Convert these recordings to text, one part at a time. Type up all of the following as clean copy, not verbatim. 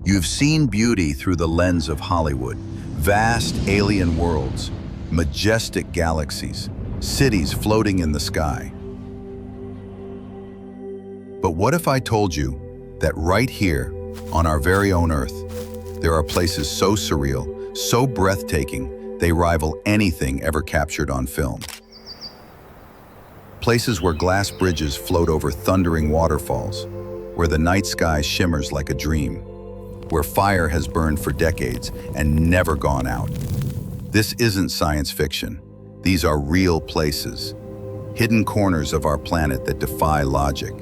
You've seen beauty through the lens of Hollywood, vast alien worlds, majestic galaxies, cities floating in the sky. But what if I told you that right here, on our very own Earth, there are places so surreal, so breathtaking, they rival anything ever captured on film? Places where glass bridges float over thundering waterfalls, where the night sky shimmers like a dream, where fire has burned for decades and never gone out. This isn't science fiction. These are real places, hidden corners of our planet that defy logic,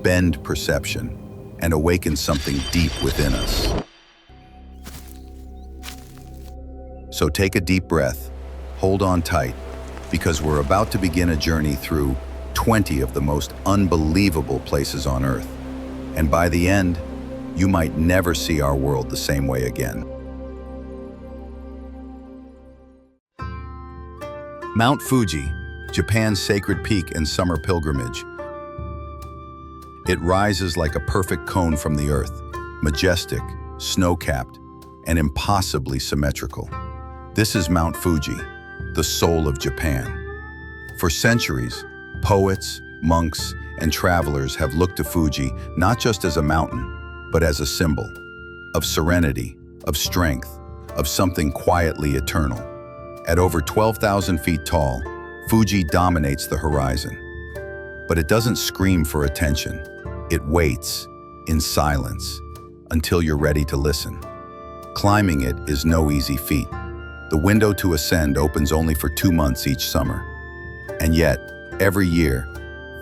bend perception, and awaken something deep within us. So take a deep breath, hold on tight, because we're about to begin a journey through 20 of the most unbelievable places on Earth. And by the end, you might never see our world the same way again. Mount Fuji, Japan's sacred peak and summer pilgrimage. It rises like a perfect cone from the earth, majestic, snow-capped, and impossibly symmetrical. This is Mount Fuji, the soul of Japan. For centuries, poets, monks, and travelers have looked to Fuji not just as a mountain, but as a symbol of serenity, of strength, of something quietly eternal. At over 12,000 feet tall, Fuji dominates the horizon. But it doesn't scream for attention. It waits, in silence, until you're ready to listen. Climbing it is no easy feat. The window to ascend opens only for 2 months each summer. And yet, every year,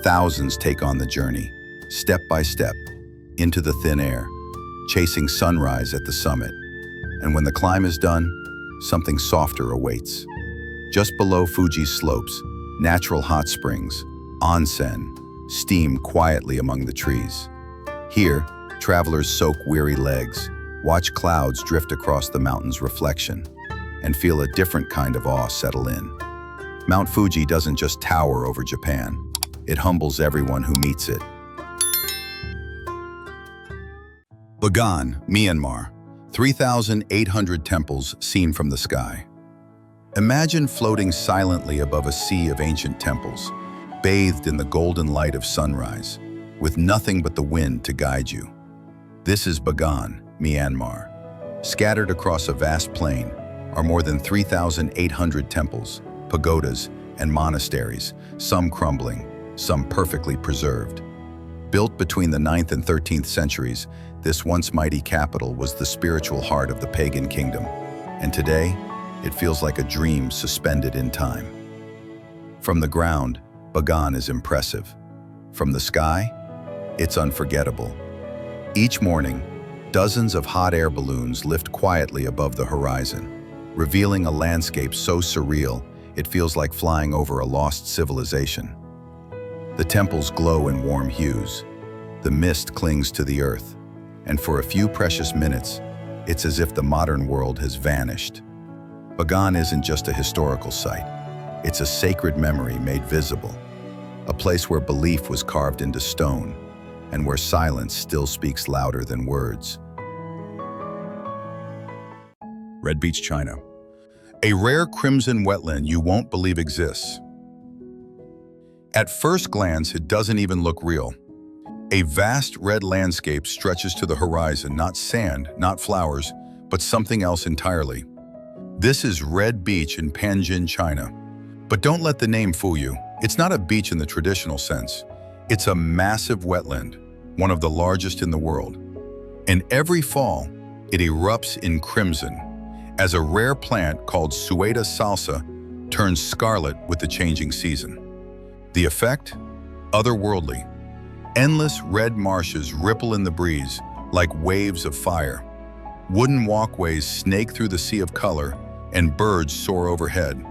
thousands take on the journey, step by step, into the thin air, chasing sunrise at the summit. And when the climb is done, something softer awaits. Just below Fuji's slopes, natural hot springs, onsen, steam quietly among the trees. Here, travelers soak weary legs, watch clouds drift across the mountain's reflection, and feel a different kind of awe settle in. Mount Fuji doesn't just tower over Japan, it humbles everyone who meets it. Bagan, Myanmar, 3,800 temples seen from the sky. Imagine floating silently above a sea of ancient temples, bathed in the golden light of sunrise, with nothing but the wind to guide you. This is Bagan, Myanmar. Scattered across a vast plain are more than 3,800 temples, pagodas, and monasteries, some crumbling, some perfectly preserved. Built between the 9th and 13th centuries, this once mighty capital was the spiritual heart of the pagan kingdom, and today, it feels like a dream suspended in time. From the ground, Bagan is impressive. From the sky, it's unforgettable. Each morning, dozens of hot air balloons lift quietly above the horizon, revealing a landscape so surreal it feels like flying over a lost civilization. The temples glow in warm hues. The mist clings to the earth, and for a few precious minutes, it's as if the modern world has vanished. Bagan isn't just a historical site. It's a sacred memory made visible, a place where belief was carved into stone, and where silence still speaks louder than words. Red Beach, China. A rare crimson wetland you won't believe exists. At first glance, it doesn't even look real. A vast red landscape stretches to the horizon, not sand, not flowers, but something else entirely. This is Red Beach in Panjin, China. But don't let the name fool you. It's not a beach in the traditional sense. It's a massive wetland, one of the largest in the world. And every fall, it erupts in crimson, as a rare plant called Sueda salsa turns scarlet with the changing season. The effect? Otherworldly. Endless red marshes ripple in the breeze like waves of fire. Wooden walkways snake through the sea of color, and birds soar overhead.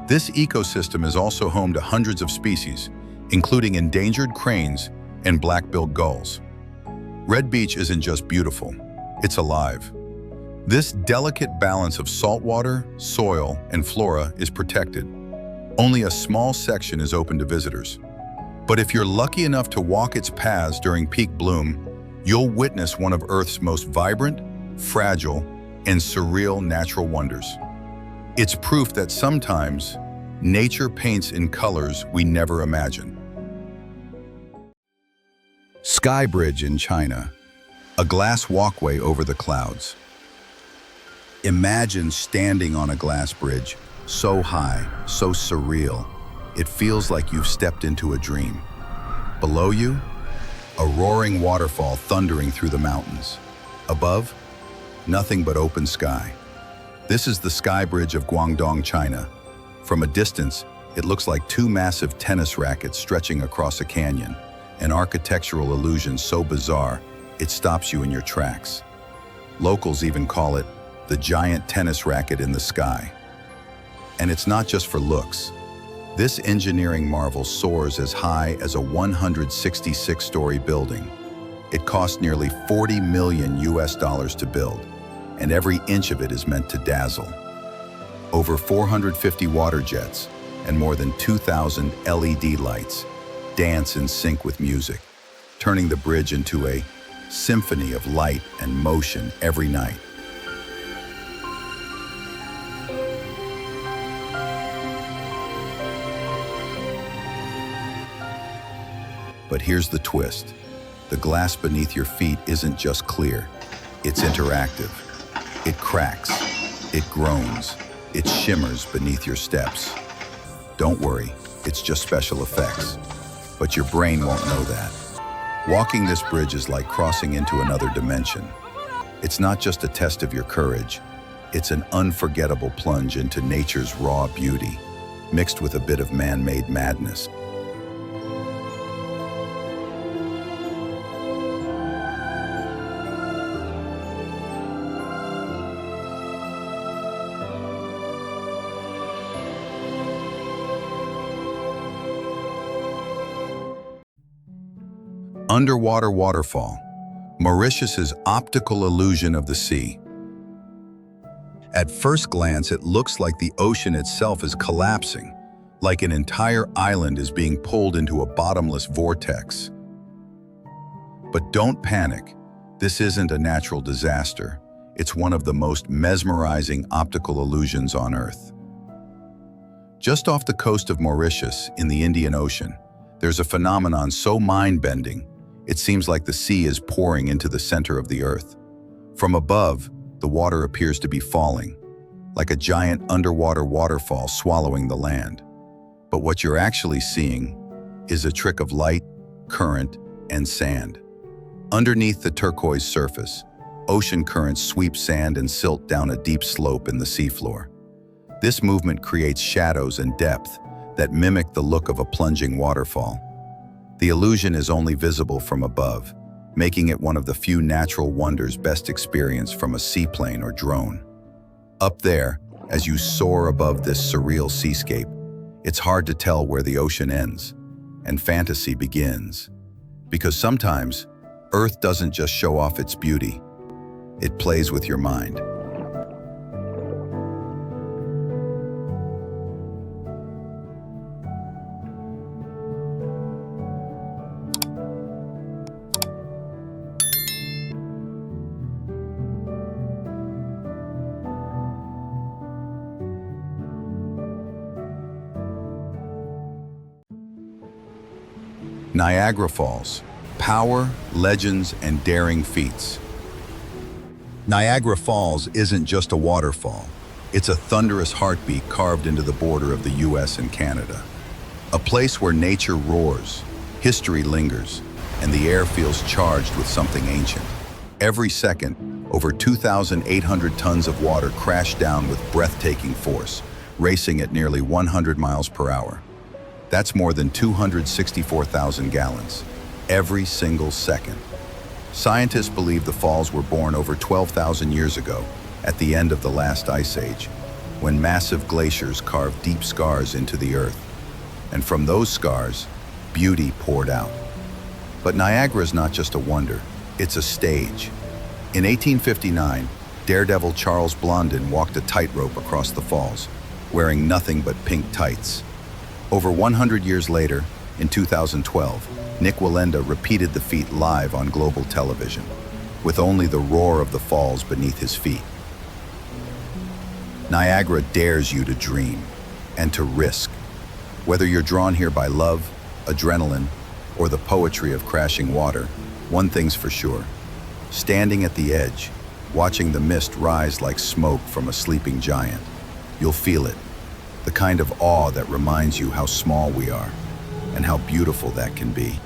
This ecosystem is also home to hundreds of species, including endangered cranes and black-billed gulls. Red Beach isn't just beautiful, it's alive. This delicate balance of saltwater, soil, and flora is protected. Only a small section is open to visitors. But if you're lucky enough to walk its paths during peak bloom, you'll witness one of Earth's most vibrant, fragile, and surreal natural wonders. It's proof that sometimes nature paints in colors we never imagined. Sky Bridge in China, a glass walkway over the clouds. Imagine standing on a glass bridge, so high, so surreal, it feels like you've stepped into a dream. Below you, a roaring waterfall thundering through the mountains. Above, nothing but open sky. This is the Sky Bridge of Guangdong, China. From a distance, it looks like two massive tennis rackets stretching across a canyon, an architectural illusion so bizarre, it stops you in your tracks. Locals even call it the giant tennis racket in the sky. And it's not just for looks. This engineering marvel soars as high as a 166-story building. It cost nearly $40 million to build, and every inch of it is meant to dazzle. Over 450 water jets and more than 2,000 LED lights dance in sync with music, turning the bridge into a symphony of light and motion every night. But here's the twist. The glass beneath your feet isn't just clear, it's interactive. It cracks, it groans, it shimmers beneath your steps. Don't worry, it's just special effects. But your brain won't know that. Walking this bridge is like crossing into another dimension. It's not just a test of your courage, it's an unforgettable plunge into nature's raw beauty, mixed with a bit of man-made madness. Underwater waterfall, Mauritius's optical illusion of the sea. At first glance, it looks like the ocean itself is collapsing, like an entire island is being pulled into a bottomless vortex. But don't panic, this isn't a natural disaster. It's one of the most mesmerizing optical illusions on Earth. Just off the coast of Mauritius, in the Indian Ocean, there's a phenomenon so mind-bending, it seems like the sea is pouring into the center of the Earth. From above, the water appears to be falling, like a giant underwater waterfall swallowing the land. But what you're actually seeing is a trick of light, current, and sand. Underneath the turquoise surface, ocean currents sweep sand and silt down a deep slope in the seafloor. This movement creates shadows and depth that mimic the look of a plunging waterfall. The illusion is only visible from above, making it one of the few natural wonders best experienced from a seaplane or drone. Up there, as you soar above this surreal seascape, it's hard to tell where the ocean ends and fantasy begins. Because sometimes, Earth doesn't just show off its beauty, it plays with your mind. Niagara Falls, power, legends, and daring feats. Niagara Falls isn't just a waterfall. It's a thunderous heartbeat carved into the border of the US and Canada. A place where nature roars, history lingers, and the air feels charged with something ancient. Every second, over 2,800 tons of water crash down with breathtaking force, racing at nearly 100 miles per hour. That's more than 264,000 gallons, every single second. Scientists believe the falls were born over 12,000 years ago, at the end of the last ice age, when massive glaciers carved deep scars into the earth. And from those scars, beauty poured out. But Niagara is not just a wonder, it's a stage. In 1859, daredevil Charles Blondin walked a tightrope across the falls, wearing nothing but pink tights. Over 100 years later, in 2012, Nick Wallenda repeated the feat live on global television. with only the roar of the falls beneath his feet. Niagara dares you to dream and to risk. Whether you're drawn here by love, adrenaline, or the poetry of crashing water, one thing's for sure. Standing at the edge, watching the mist rise like smoke from a sleeping giant, you'll feel it, the kind of awe that reminds you how small we are and how beautiful that can be.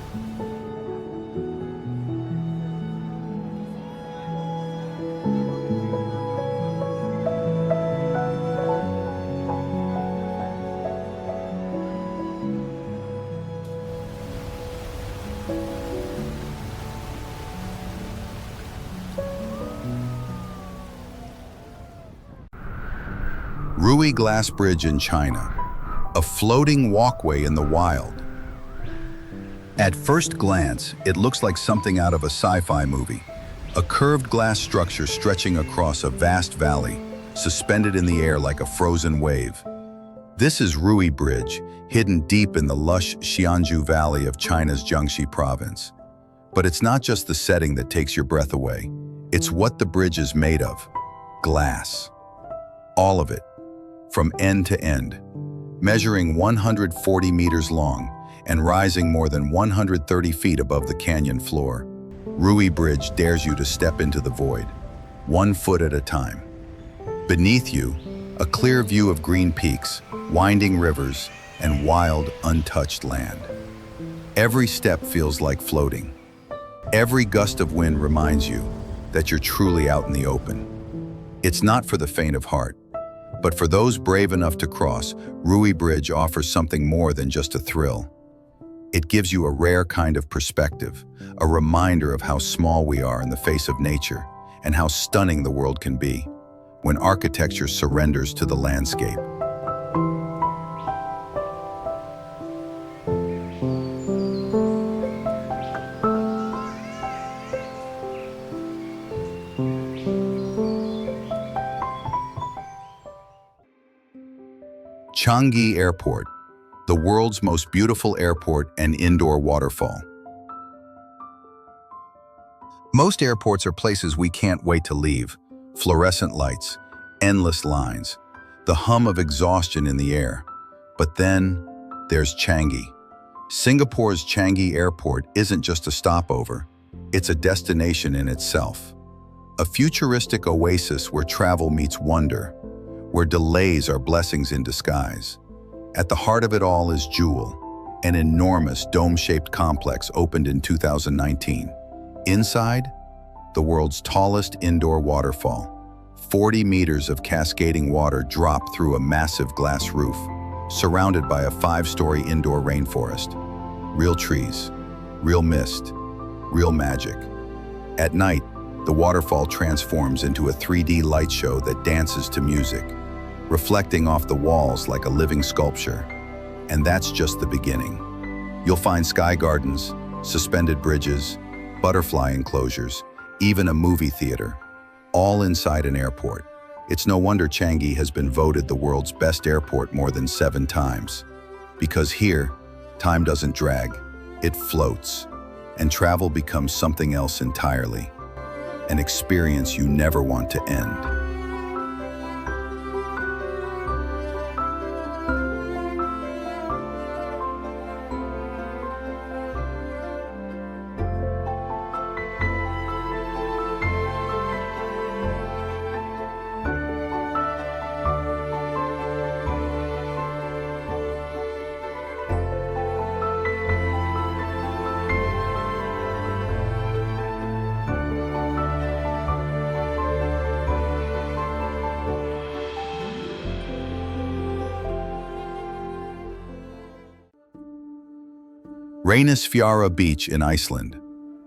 Ruyi Glass Bridge in China, a floating walkway in the wild. At first glance, it looks like something out of a sci-fi movie. A curved glass structure stretching across a vast valley, suspended in the air like a frozen wave. This is Ruyi Bridge, hidden deep in the lush Xianzhou Valley of China's Jiangxi province. But it's not just the setting that takes your breath away. It's what the bridge is made of. Glass. All of it, from end to end, measuring 140 meters long and rising more than 130 feet above the canyon floor. Ruyi Bridge dares you to step into the void, 1 foot at a time. Beneath you, a clear view of green peaks, winding rivers, and wild, untouched land. Every step feels like floating. Every gust of wind reminds you that you're truly out in the open. It's not for the faint of heart, but for those brave enough to cross, Ruyi Bridge offers something more than just a thrill. It gives you a rare kind of perspective, a reminder of how small we are in the face of nature and how stunning the world can be when architecture surrenders to the landscape. Changi Airport, the world's most beautiful airport and indoor waterfall. Most airports are places we can't wait to leave. Fluorescent lights, endless lines, the hum of exhaustion in the air. But then there's Changi. Singapore's Changi Airport isn't just a stopover, it's a destination in itself. A futuristic oasis where travel meets wonder, where delays are blessings in disguise. At the heart of it all is Jewel, an enormous dome-shaped complex opened in 2019. Inside, the world's tallest indoor waterfall. 40 meters of cascading water drop through a massive glass roof, surrounded by a 5-story indoor rainforest. Real trees, real mist, real magic. At night, the waterfall transforms into a 3D light show that dances to music, reflecting off the walls like a living sculpture. And that's just the beginning. You'll find sky gardens, suspended bridges, butterfly enclosures, even a movie theater, all inside an airport. It's no wonder Changi has been voted the world's best airport more than 7 times. Because here, time doesn't drag, it floats, and travel becomes something else entirely. An experience you never want to end. Reynisfjara Beach in Iceland,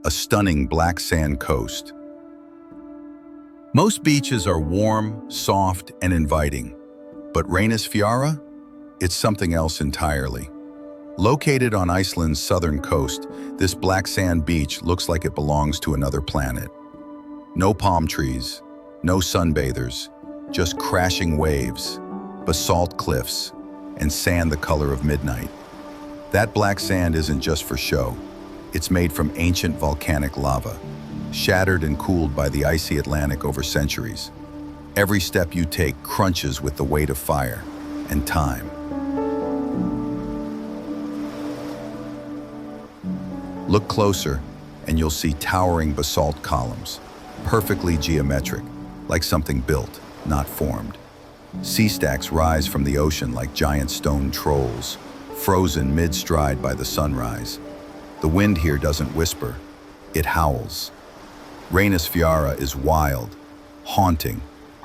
a stunning black sand coast. Most beaches are warm, soft, and inviting, but Reynisfjara? It's something else entirely. Located on Iceland's southern coast, this black sand beach looks like it belongs to another planet. No palm trees, no sunbathers, just crashing waves, basalt cliffs, and sand the color of midnight. That black sand isn't just for show. It's made from ancient volcanic lava, shattered and cooled by the icy Atlantic over centuries. Every step you take crunches with the weight of fire and time. Look closer, and you'll see towering basalt columns, perfectly geometric, like something built, not formed. Sea stacks rise from the ocean like giant stone trolls, frozen mid-stride by the sunrise. The wind here doesn't whisper, it howls. Reynisfjara is wild, haunting,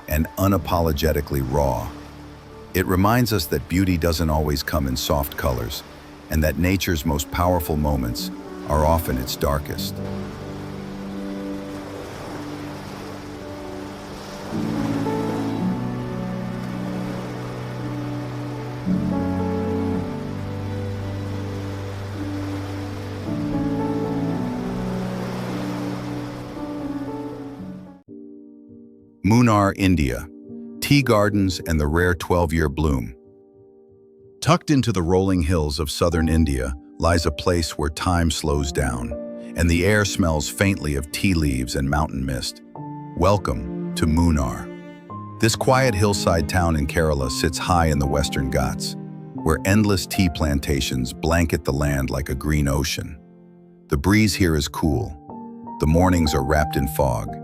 and unapologetically raw. It reminds us that beauty doesn't always come in soft colors, and that nature's most powerful moments are often its darkest. Munnar, India. Tea gardens and the rare 12-year bloom. Tucked into the rolling hills of southern India lies a place where time slows down, and the air smells faintly of tea leaves and mountain mist. Welcome to Munnar. This quiet hillside town in Kerala sits high in the Western Ghats, where endless tea plantations blanket the land like a green ocean. The breeze here is cool, the mornings are wrapped in fog,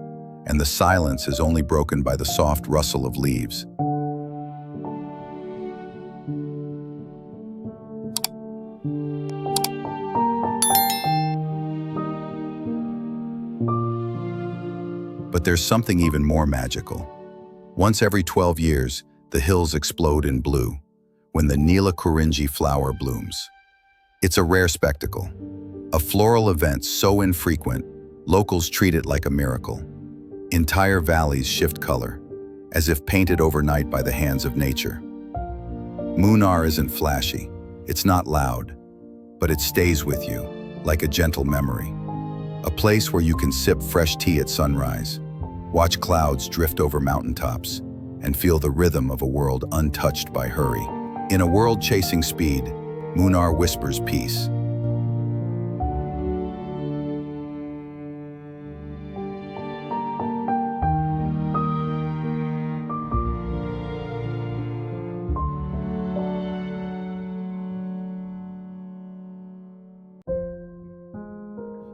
and the silence is only broken by the soft rustle of leaves. But there's something even more magical. Once every 12 years, the hills explode in blue, when the Nila Kurinji flower blooms. It's a rare spectacle, a floral event so infrequent, locals treat it like a miracle. Entire valleys shift color, as if painted overnight by the hands of nature. Munnar isn't flashy, it's not loud, but it stays with you, like a gentle memory. A place where you can sip fresh tea at sunrise, watch clouds drift over mountaintops, and feel the rhythm of a world untouched by hurry. In a world chasing speed, Munnar whispers peace.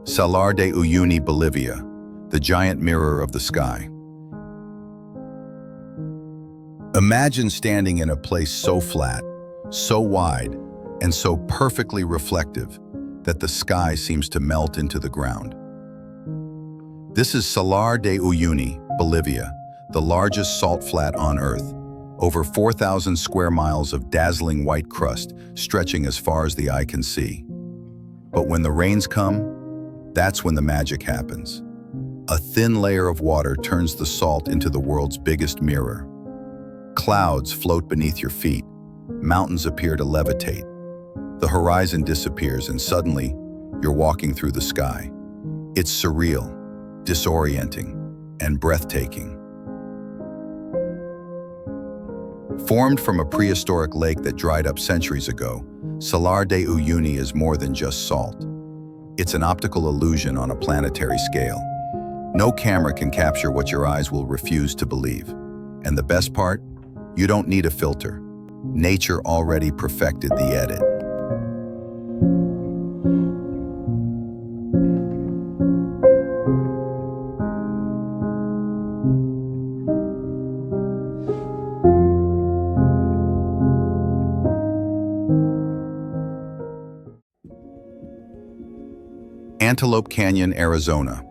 Salar de Uyuni, Bolivia, the giant mirror of the sky. Imagine standing in a place so flat, so wide, and so perfectly reflective that the sky seems to melt into the ground. This is Salar de Uyuni, Bolivia, the largest salt flat on Earth. Over 4,000 square miles of dazzling white crust stretching as far as the eye can see. But when the rains come, that's when the magic happens. A thin layer of water turns the salt into the world's biggest mirror. Clouds float beneath your feet, mountains appear to levitate. The horizon disappears and suddenly, you're walking through the sky. It's surreal, disorienting, and breathtaking. Formed from a prehistoric lake that dried up centuries ago, Salar de Uyuni is more than just salt. It's an optical illusion on a planetary scale. No camera can capture what your eyes will refuse to believe. And the best part? You don't need a filter. Nature already perfected the edit. Antelope Canyon, Arizona,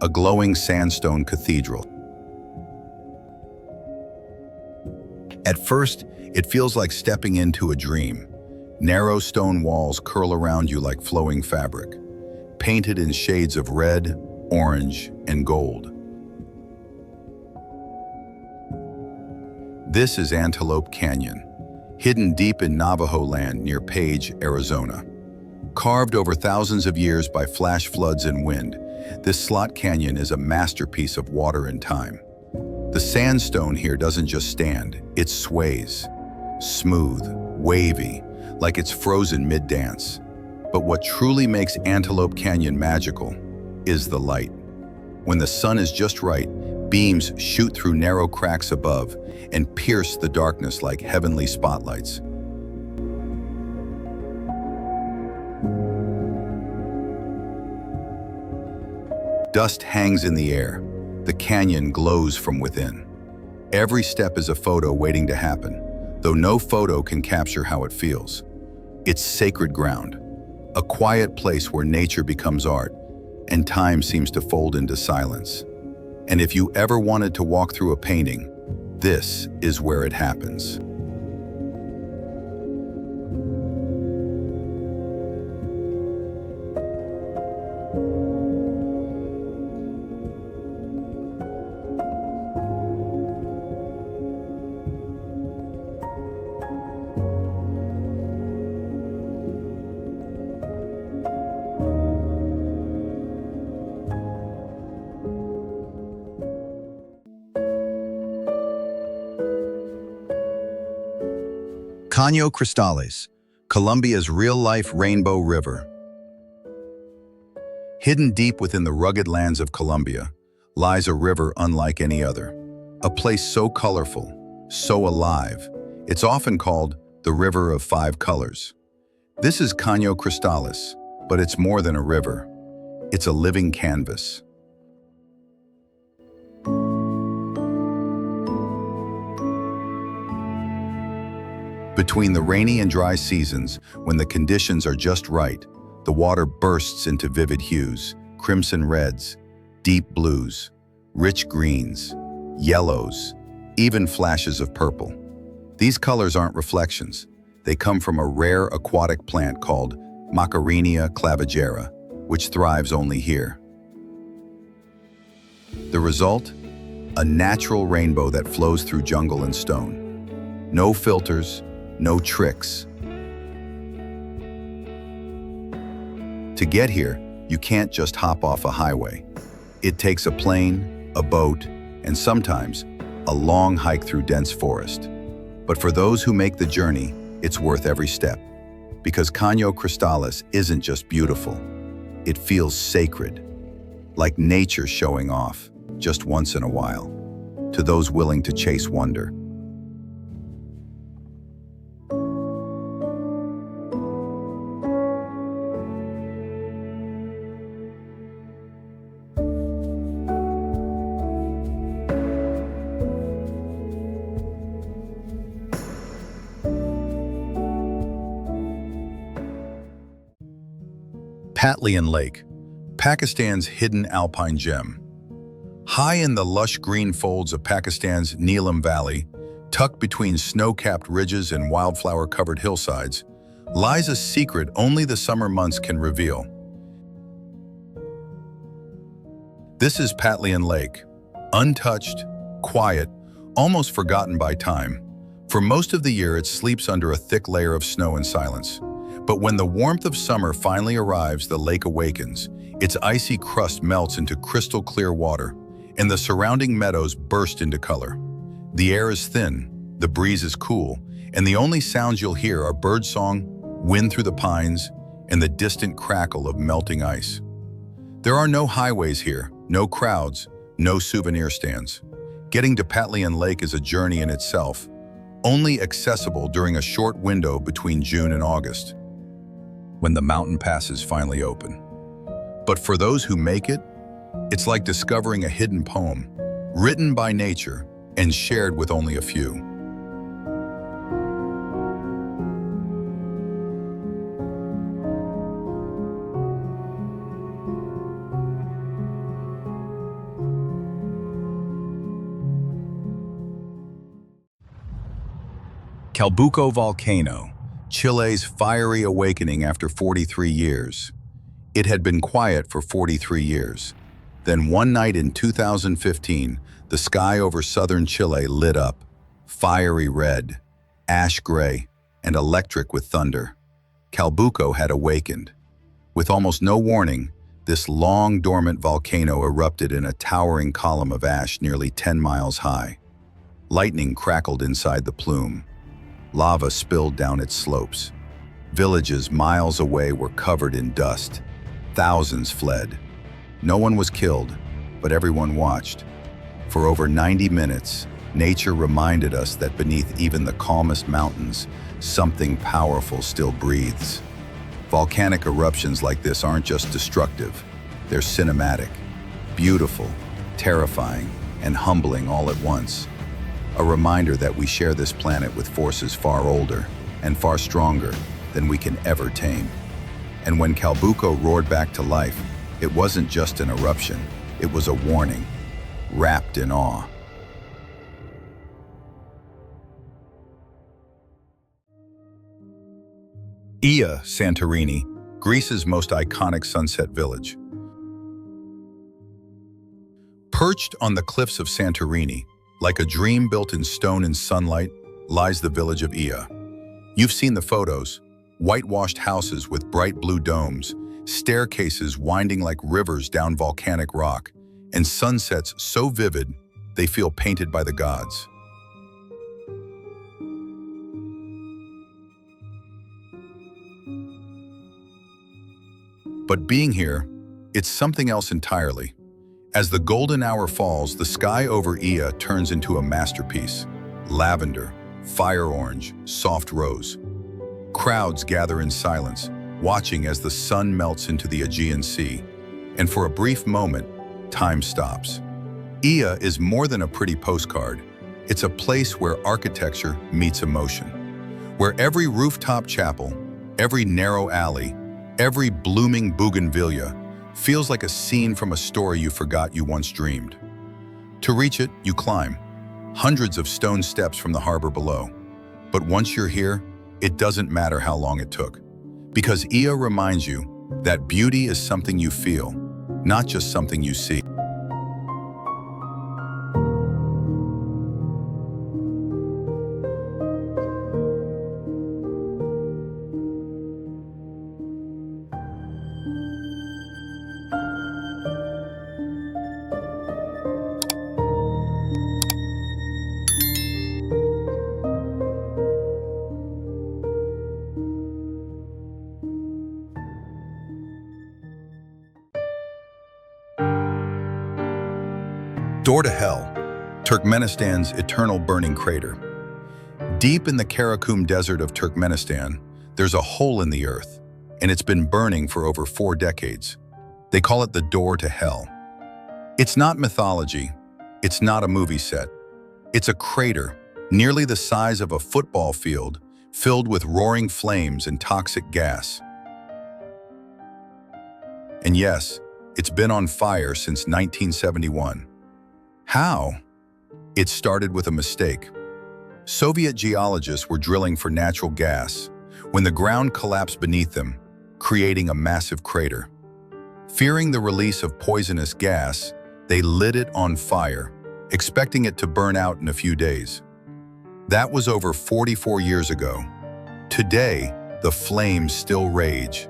a glowing sandstone cathedral. At first, it feels like stepping into a dream. Narrow stone walls curl around you like flowing fabric, painted in shades of red, orange, and gold. This is Antelope Canyon, hidden deep in Navajo land near Page, Arizona. Carved over thousands of years by flash floods and wind, this slot canyon is a masterpiece of water and time. The sandstone here doesn't just stand, it sways. Smooth, wavy, like it's frozen mid-dance. But what truly makes Antelope Canyon magical is the light. When the sun is just right, beams shoot through narrow cracks above and pierce the darkness like heavenly spotlights. Dust hangs in the air. The canyon glows from within. Every step is a photo waiting to happen, though no photo can capture how it feels. It's sacred ground, a quiet place where nature becomes art, and time seems to fold into silence. And if you ever wanted to walk through a painting, this is where it happens. Caño Cristales, Colombia's real-life rainbow river. Hidden deep within the rugged lands of Colombia lies a river unlike any other. A place so colorful, so alive, it's often called the River of Five Colors. This is Caño Cristales, but it's more than a river. It's a living canvas. Between the rainy and dry seasons, when the conditions are just right, the water bursts into vivid hues, crimson reds, deep blues, rich greens, yellows, even flashes of purple. These colors aren't reflections. They come from a rare aquatic plant called Macarenia clavigera, which thrives only here. The result? A natural rainbow that flows through jungle and stone. No filters, no tricks. To get here, you can't just hop off a highway. It takes a plane, a boat, and sometimes a long hike through dense forest. But for those who make the journey, it's worth every step. Because Caño Cristales isn't just beautiful, it feels sacred, like nature showing off just once in a while, to those willing to chase wonder. Patlian Lake, Pakistan's hidden alpine gem. High in the lush green folds of Pakistan's Neelam Valley, tucked between snow-capped ridges and wildflower-covered hillsides, lies a secret only the summer months can reveal. This is Patlian Lake, untouched, quiet, almost forgotten by time. For most of the year, it sleeps under a thick layer of snow and silence. But when the warmth of summer finally arrives, the lake awakens. Its icy crust melts into crystal clear water, and the surrounding meadows burst into color. The air is thin, the breeze is cool, and the only sounds you'll hear are birdsong, wind through the pines, and the distant crackle of melting ice. There are no highways here, no crowds, no souvenir stands. Getting to Patlian Lake is a journey in itself, only accessible during a short window between June and August, when the mountain passes finally open. But for those who make it, it's like discovering a hidden poem, written by nature and shared with only a few. Calbuco Volcano, Chile's fiery awakening after 43 years. It had been quiet for 43 years. Then one night in 2015, the sky over southern Chile lit up, fiery red, ash gray, and electric with thunder. Calbuco had awakened. With almost no warning, this long dormant volcano erupted in a towering column of ash nearly 10 miles high. Lightning crackled inside the plume. Lava spilled down its slopes. Villages miles away were covered in dust. Thousands fled. No one was killed, but everyone watched. For over 90 minutes, nature reminded us that beneath even the calmest mountains, something powerful still breathes. Volcanic eruptions like this aren't just destructive, they're cinematic, beautiful, terrifying, and humbling all at once. A reminder that we share this planet with forces far older and far stronger than we can ever tame. And when Calbuco roared back to life, it wasn't just an eruption, it was a warning, wrapped in awe. Santorini, Greece's most iconic sunset village. Perched on the cliffs of Santorini, like a dream built in stone and sunlight, lies the village of Ia. You've seen the photos, whitewashed houses with bright blue domes, staircases winding like rivers down volcanic rock, and sunsets so vivid they feel painted by the gods. But being here, it's something else entirely. As the golden hour falls, the sky over Ia turns into a masterpiece. Lavender, fire orange, soft rose. Crowds gather in silence, watching as the sun melts into the Aegean Sea. And for a brief moment, time stops. Ia is more than a pretty postcard. It's a place where architecture meets emotion. Where every rooftop chapel, every narrow alley, every blooming bougainvillea feels like a scene from a story you forgot you once dreamed. To reach it, you climb, hundreds of stone steps from the harbor below. But once you're here, it doesn't matter how long it took. Because Ia reminds you that beauty is something you feel, not just something you see. Door to Hell, Turkmenistan's eternal burning crater. Deep in the Karakum Desert of Turkmenistan, there's a hole in the earth, and it's been burning for over 4 decades. They call it the Door to Hell. It's not mythology, it's not a movie set. It's a crater, nearly the size of a football field, filled with roaring flames and toxic gas. And yes, it's been on fire since 1971. How? It started with a mistake. Soviet geologists were drilling for natural gas when the ground collapsed beneath them, creating a massive crater. Fearing the release of poisonous gas, they lit it on fire, expecting it to burn out in a few days. That was over 44 years ago. Today, the flames still rage,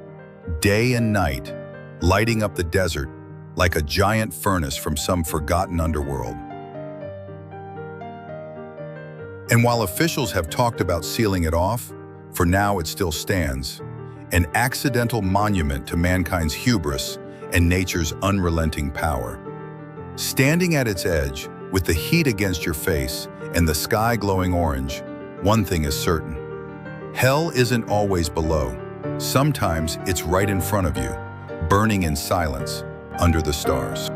day and night, lighting up the desert like a giant furnace from some forgotten underworld. And while officials have talked about sealing it off, for now it still stands, an accidental monument to mankind's hubris and nature's unrelenting power. Standing at its edge, with the heat against your face and the sky glowing orange, one thing is certain. Hell isn't always below. Sometimes it's right in front of you, burning in silence, under the stars.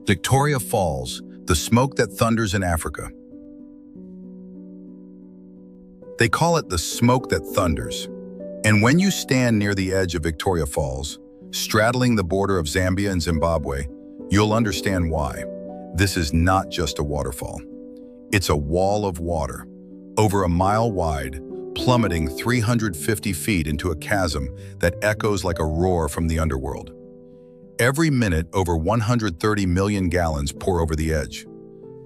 Victoria Falls, the smoke that thunders in Africa. They call it the smoke that thunders. And when you stand near the edge of Victoria Falls, straddling the border of Zambia and Zimbabwe, you'll understand why. This is not just a waterfall. It's a wall of water, over a mile wide, plummeting 350 feet into a chasm that echoes like a roar from the underworld. Every minute, over 130 million gallons pour over the edge.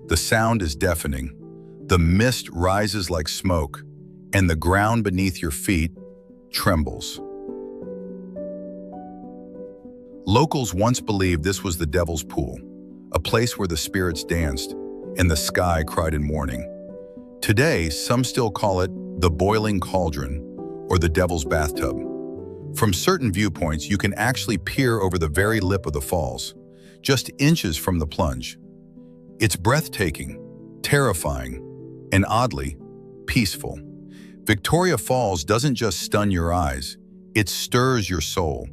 The sound is deafening. The mist rises like smoke, and the ground beneath your feet trembles. Locals once believed this was the Devil's Pool, a place where the spirits danced and the sky cried in mourning. Today, some still call it the Boiling Cauldron or the Devil's Bathtub. From certain viewpoints, you can actually peer over the very lip of the falls, just inches from the plunge. It's breathtaking, terrifying, and oddly, peaceful. Victoria Falls doesn't just stun your eyes, it stirs your soul.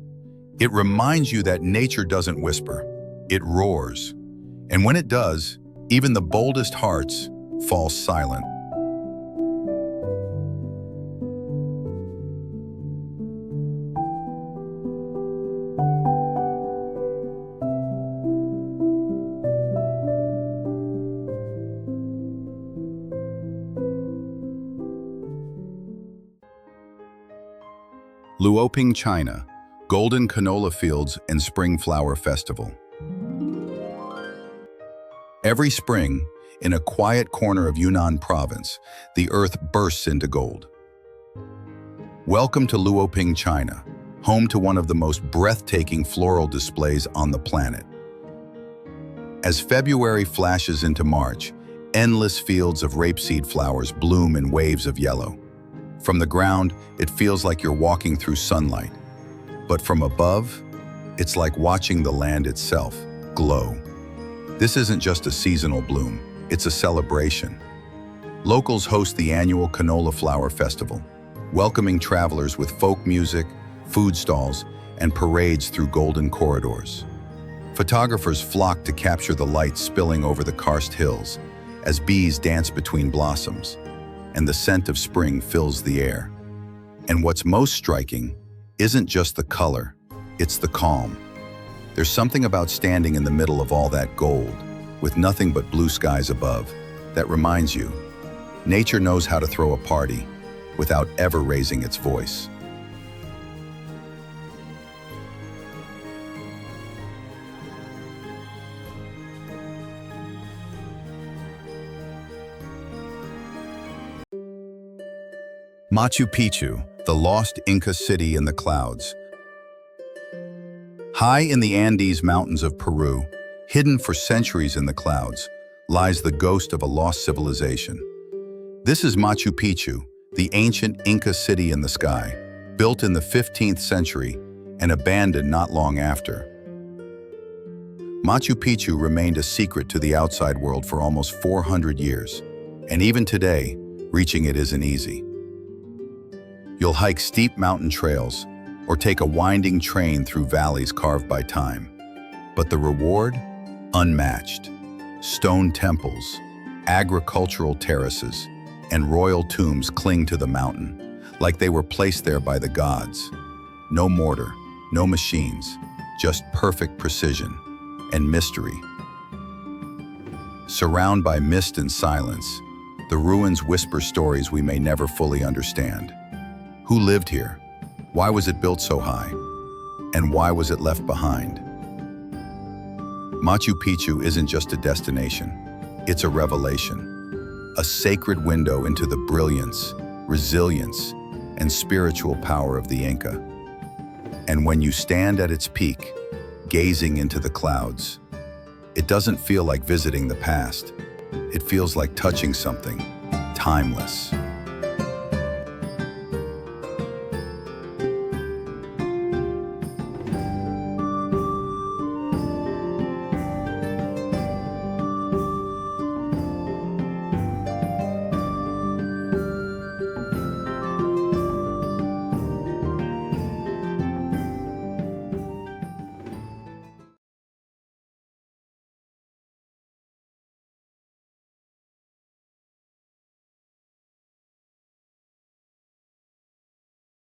It reminds you that nature doesn't whisper, it roars. And when it does, even the boldest hearts fall silent. Luoping, China, golden canola fields and spring flower festival. Every spring, in a quiet corner of Yunnan province, the earth bursts into gold. Welcome to Luoping, China, home to one of the most breathtaking floral displays on the planet. As February flashes into March, endless fields of rapeseed flowers bloom in waves of yellow. From the ground, it feels like you're walking through sunlight. But from above, it's like watching the land itself glow. This isn't just a seasonal bloom, it's a celebration. Locals host the annual Canola Flower Festival, welcoming travelers with folk music, food stalls, and parades through golden corridors. Photographers flock to capture the light spilling over the karst hills as bees dance between blossoms, and the scent of spring fills the air. And what's most striking isn't just the color, it's the calm. There's something about standing in the middle of all that gold, with nothing but blue skies above, that reminds you, nature knows how to throw a party without ever raising its voice. Machu Picchu, the lost Inca city in the clouds. High in the Andes Mountains of Peru, hidden for centuries in the clouds, lies the ghost of a lost civilization. This is Machu Picchu, the ancient Inca city in the sky, built in the 15th century and abandoned not long after. Machu Picchu remained a secret to the outside world for almost 400 years, and even today, reaching it isn't easy. You'll hike steep mountain trails or take a winding train through valleys carved by time. But the reward? Unmatched. Stone temples, agricultural terraces, and royal tombs cling to the mountain, like they were placed there by the gods. No mortar, no machines, just perfect precision and mystery. Surrounded by mist and silence, the ruins whisper stories we may never fully understand. Who lived here? Why was it built so high? And why was it left behind? Machu Picchu isn't just a destination, it's a revelation, a sacred window into the brilliance, resilience, and spiritual power of the Inca. And when you stand at its peak, gazing into the clouds, it doesn't feel like visiting the past. It feels like touching something timeless.